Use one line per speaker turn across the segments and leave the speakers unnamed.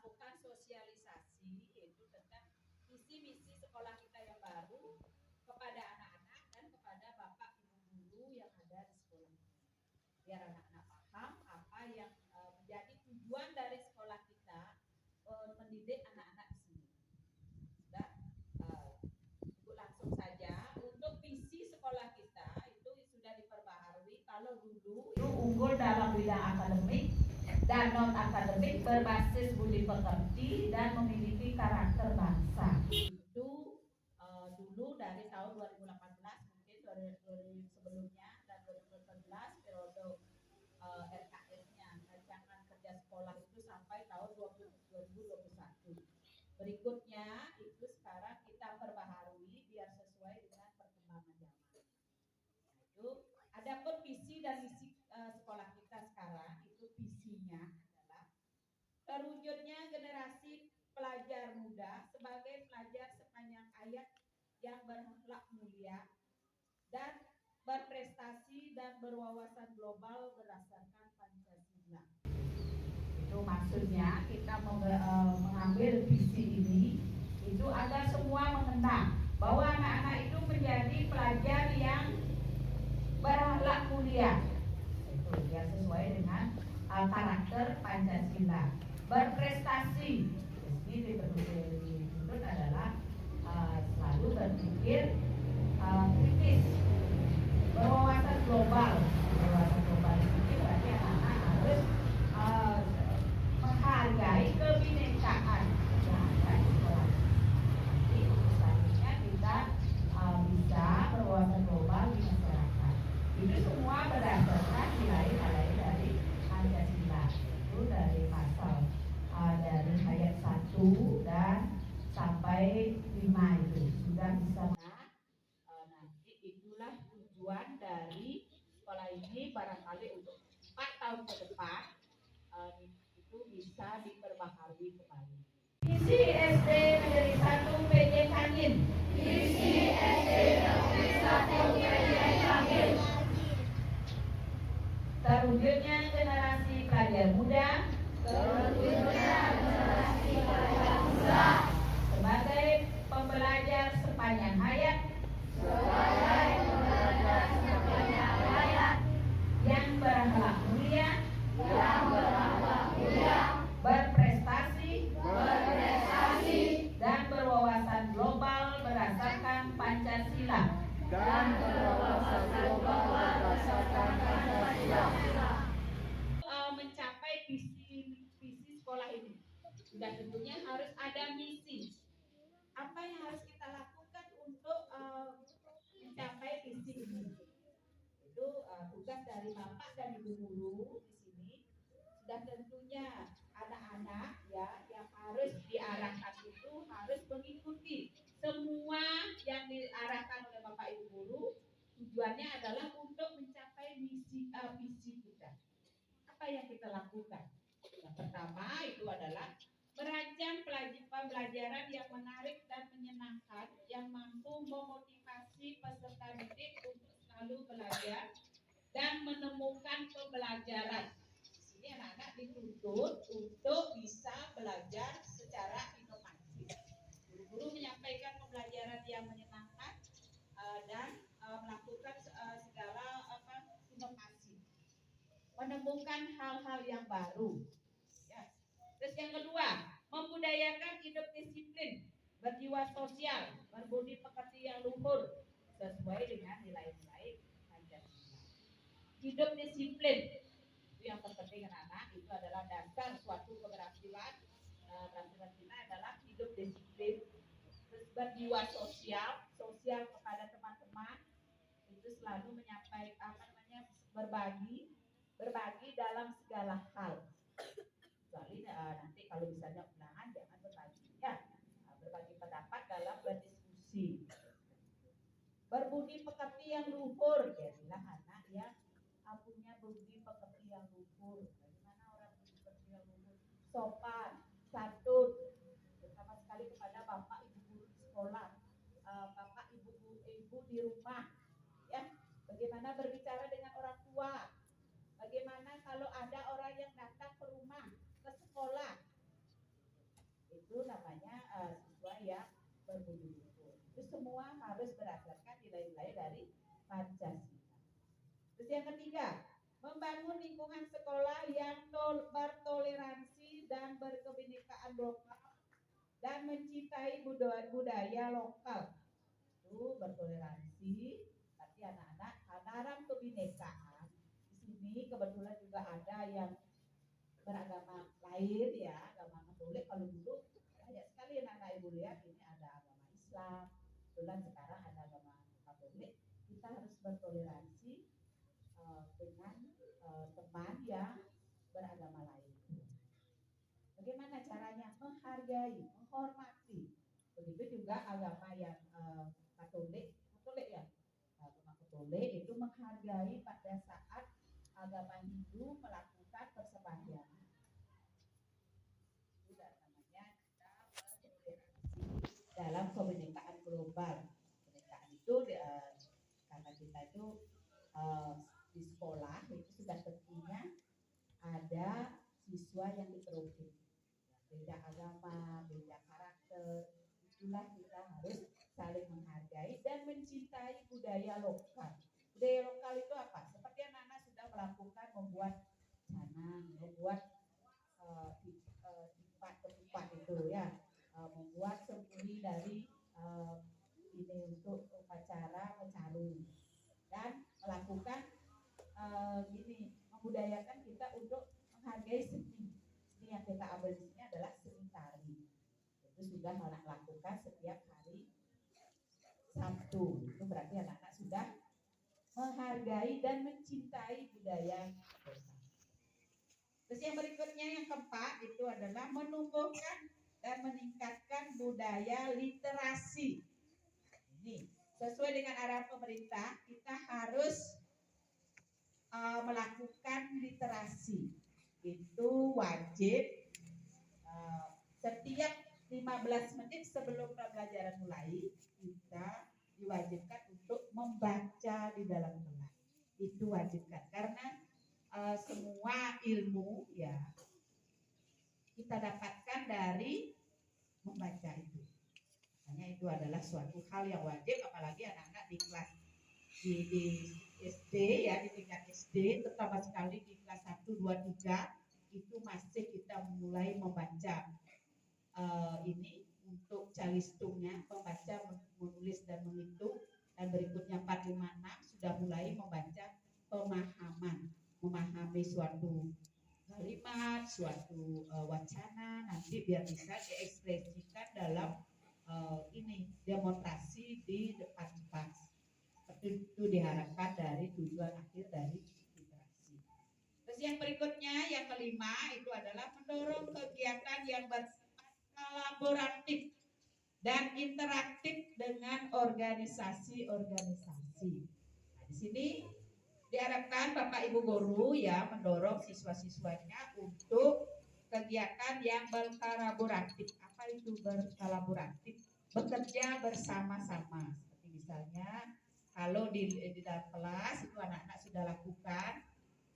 melakukan sosialisasi yaitu tentang visi misi sekolah kita yang baru kepada anak-anak dan kepada bapak ibu guru yang ada di sekolah ini, biar anak-anak paham apa yang menjadi tujuan dari sekolah kita mendidik anak-anak di sini. Sudah, Ibu langsung saja untuk visi sekolah kita itu sudah diperbaharui. Kalau dulu itu unggul dalam bidang akademik dan non akademik, berbasis budi pekerti dan memiliki karakter bangsa. Itu dulu dari tahun 2018, mungkin dari sebelumnya, dan 2018 periode RKS-nya, rancangan kerja sekolah itu sampai tahun 2021. Berikutnya itu sekarang kita perbaharui biar sesuai dengan perkembangan zaman. Nah, itu adapun visi dan misi sekolah kita sekarang, itu visinya adalah terwujudnya generasi pelajar muda sebagai pelajar sepanjang hayat yang berakhlak mulia dan berprestasi dan berwawasan global berdasarkan Pancasila. Itu maksudnya kita mengambil visi ini itu agar semua mengenal bahwa anak-anak itu menjadi pelajar yang berakhlak mulia, itu ya sesuai dengan karakter Pancasila, berprestasi. Ini dituntut adalah selalu berpikir kritis, berwawasan global. Berwawasan global ini berarti anak-anak harus menghargai kebinekaan yang ada di sekolah. Jadi selanjutnya kita bisa berwawasan global di masyarakat. Itu semua berdasarkan nilai-nilai dari Pancasila. Itu dari pasal dari ayat 1 dan sampai 5 itu sudah bisa. Nanti itulah tujuan dari sekolah ini, barangkali untuk 4 tahun ke depan itu bisa diperbaharui kembali. Visi SD Negeri 1 PJ Kangin. Visi SD Negeri 1 PJ Kangin. Terwujudnya generasi pelajar muda. Terwujudnya generasi pelajar muda sebagai pembelajar sepanjang hayat. Sebagai pembelajar sepanjang hayat yang berakhlak mulia. Yang berakhlak mulia, berprestasi, dan berwawasan global berdasarkan Pancasila. Mencapai visi sekolah ini, sudah tentunya harus ada misi. Apa yang harus kita lakukan untuk mencapai visi ini? Itu tugas dari bapak dan ibu guru di sini. Dan tentunya anak-anak ya yang harus diarahkan itu harus mengikuti semua yang diarahkan oleh bapak ibu guru. Tujuannya adalah untuk mencapai visi kita. Apa yang kita lakukan? Yang pertama itu adalah merancang pembelajaran yang menarik dan menyenangkan, yang mampu memotivasi peserta didik untuk selalu belajar dan menemukan pembelajaran. Ini anak-anak dituntut untuk bisa belajar secara inovasi. Guru-guru menyampaikan pembelajaran yang menyenangkan dan melakukan segala inovasi, menemukan hal-hal yang baru. Ya. Terus yang kedua, membudayakan hidup disiplin, berjiwa sosial, berbudi pekerti yang luhur sesuai dengan nilai-nilai Pancasila. Hidup disiplin itu yang terpenting anak-anak, itu adalah dasar suatu keberhasilan. Keberhasilan kita adalah hidup disiplin. Terus berjiwa sosial kepada teman-teman, itu selalu menyampaikan berbagi dalam segala hal. Kecuali nanti kalau misalnya undangan jangan berbagi ya, berbagi pendapat dalam berdiskusi. Berbudi pekerti yang luhur, jadilah anak yang punya budi pekerti yang luhur. Bagaimana orang budi pekerti yang luhur? Sopan, santun, terutama sekali kepada bapak ibu guru di sekolah, bapak ibu di rumah, ya. Bagaimana berbicara dengan orang tua? Bagaimana kalau ada orang yang datang ke rumah, ke sekolah? siswa yang berbudi luhur. Itu semua harus berdasarkan nilai-nilai dari Pancasila. Terus yang ketiga, membangun lingkungan sekolah yang bertoleransi dan berkebinekaan lokal dan mencintai budaya lokal. Itu bertoleransi, tapi anak-anak dalam kebinekaan. Di sini kebetulan juga ada yang beragama lain ya, agama Katolik. Kalau dulu banyak sekali anak-anak ibu lihat ini ada agama Islam, kebetulan sekarang ada agama Katolik. Kita harus bertoleransi dengan teman yang beragama lain. Bagaimana caranya? Menghargai, menghormati. Begitu juga agama yang Katolik ya, agama Katolik itu menghargai pada saat agama Hindu melakukan persembahyaan. Itu namanya kita bertoleransi dalam kebinekaan global. Kebinekaan itu karena kita itu di sekolah itu sudah tentunya ada siswa yang diteruskan, beda agama, beda karakter. Itulah kita harus saling menghargai dan mencintai budaya lokal. Budaya lokal itu apa? Seperti anak-anak sudah melakukan membuat canang, membuat ketupat itu ya, membuat sembunyi dari ini untuk upacara mencaru dan melakukan gini, membudayakan kita untuk menghargai seni. Seni yang kita ambil di sini adalah seni tari. Itu sudah anak lakukan setiap hari Sabtu. Itu berarti anak-anak sudah menghargai dan mencintai budaya kita. Terus yang berikutnya yang keempat itu adalah menumbuhkan dan meningkatkan budaya literasi. Ini sesuai dengan arahan pemerintah, kita harus melakukan literasi. Itu wajib setiap 15 menit sebelum pembelajaran mulai, kita diwajibkan untuk membaca di dalam kelas. Itu wajibkan karena semua ilmu ya kita dapatkan dari membaca itu. Makanya itu adalah suatu hal yang wajib, apalagi anak-anak di kelas di SD ya, di tingkat SD, terutama sekali di kelas 1, 2, 3 itu masih kita mulai membaca ini untuk calistungnya, membaca, menulis dan menghitung, dan berikutnya 4, 5, 6 sudah mulai membaca pemahaman, memahami suatu kalimat, suatu wacana, nanti biar bisa diekspresikan dalam ini demonstrasi di depan kelas. Itu diharapkan dari tujuan akhir dari literasi. Terus yang berikutnya, yang kelima itu adalah mendorong kegiatan yang bersifat kolaboratif dan interaktif dengan organisasi-organisasi. Nah, di sini diharapkan Bapak Ibu guru ya mendorong siswa-siswanya untuk kegiatan yang berkolaboratif. Apa itu berkolaboratif? Bekerja bersama-sama. Seperti misalnya kalau di dalam kelas itu anak-anak sudah lakukan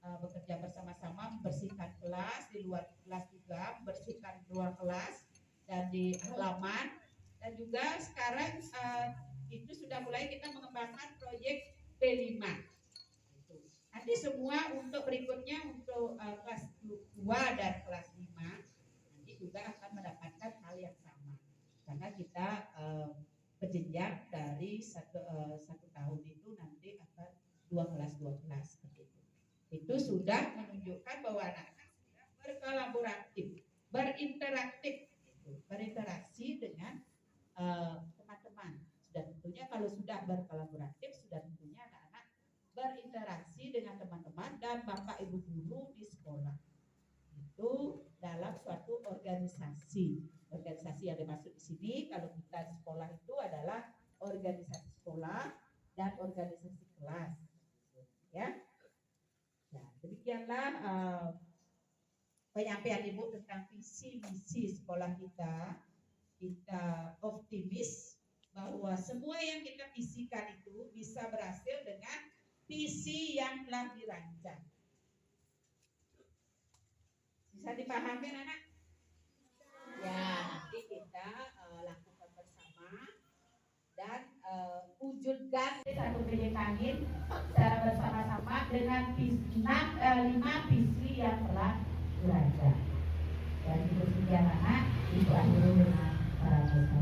bekerja bersama-sama membersihkan kelas, di luar kelas juga membersihkan luar kelas dan di halaman, dan juga sekarang itu sudah mulai kita mengembangkan proyek P5. Nanti semua untuk berikutnya untuk kelas 2 dan kelas 5 nanti juga akan mendapatkan hal yang sama karena kita berjenjang dari satu tahun itu nanti akan 2 kelas seperti itu. Itu sudah menunjukkan bahwa anak-anak sudah berkolaboratif, berinteraksi dengan teman-teman. Sudah tentunya kalau sudah berkolaboratif, sudah tentunya anak-anak berinteraksi dengan teman-teman dan Bapak Ibu guru di sekolah. Itu dalam suatu organisasi. Organisasi yang dimaksud di sini kalau kita di sekolah itu adalah organisasi sekolah dan organisasi kelas. Ya. Nah, demikianlah penyampaian Ibu tentang visi misi sekolah kita. Kita optimis bahwa semua yang kita visikan itu bisa berhasil dengan visi yang telah dirancang. Bisa dipahami anak? Ya, nanti kita PJKIN secara bersama-sama dengan 5 visi yang telah belajar. Dan itu sekian anak, Ibu akhiri dengan para peserta.